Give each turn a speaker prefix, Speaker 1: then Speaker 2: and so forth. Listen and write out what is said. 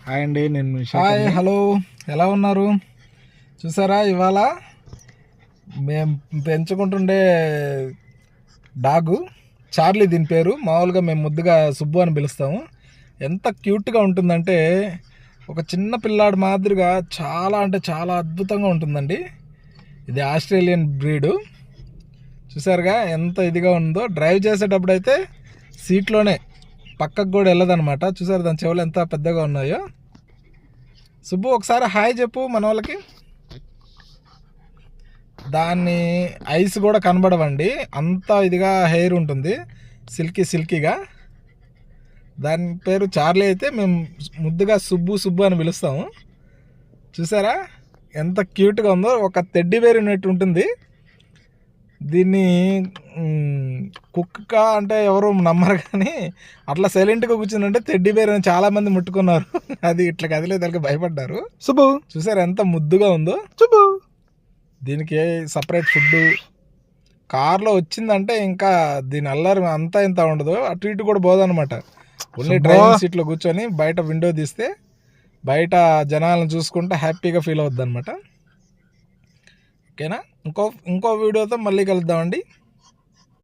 Speaker 1: Hi అండి, నేను
Speaker 2: hi, hello, ఎలా ఉన్నారు? చూసారా, ఇవాళ మేము పెంచుకుంటుండే డాగు చార్లీ, దీని పేరు. మామూలుగా మేము ముద్దుగా సుబ్బు అని పిలుస్తాము. ఎంత క్యూట్గా ఉంటుందంటే ఒక చిన్న పిల్లాడు మాదిరిగా చాలా అంటే చాలా అద్భుతంగా ఉంటుందండి. ఇది ఆస్ట్రేలియన్ బ్రీడు. చూసారుగా ఎంత ఇదిగా ఉందో. డ్రైవ్ చేసేటప్పుడు అయితే సీట్లోనే, పక్కకు కూడా వెళ్ళదన్నమాట. చూసారు దాని చెవులు ఎంత పెద్దగా ఉన్నాయో. సుబ్బు, ఒకసారి హాయ్ చెప్పు మన వాళ్ళకి. దాన్ని ఐస్ కూడా కనబడవండి, అంత ఇదిగా హెయిర్ ఉంటుంది, సిల్కీగా. దాని పేరు చార్లీ, అయితే మేము ముద్దుగా సుబ్బు సుబ్బు అని పిలుస్తాము. చూసారా ఎంత క్యూట్గా ఉందో. ఒక టెడ్డీ బేర్ ఉన్నట్టు ఉంటుంది. దీన్ని కుక్క అంటే ఎవరు నమ్మరు, కానీ అట్లా సైలెంట్గా కూర్చుందంటే టెడ్డీ బేర్ అని చాలామంది ముట్టుకున్నారు. అది ఇట్లా కదిలేదానికి భయపడ్డారు. సుబ్బు చూసారా ఎంత ముద్దుగా ఉందో. సుబ్బు దీనికి సపరేట్ ఫుడ్. కార్లో వచ్చిందంటే ఇంకా దీని అల్లరి అంతా ఇంత ఉండదు, అటు ఇటు కూడా పోదనమాట. ఓన్లీ డ్రైవింగ్ సీట్లో కూర్చొని బయట విండో తీస్తే బయట జనాలను చూసుకుంటే హ్యాపీగా ఫీల్ అవుద్ది అనమాట. ఓకేనా, ఇంకో వీడియోతో మళ్ళీ కలుద్దామండి.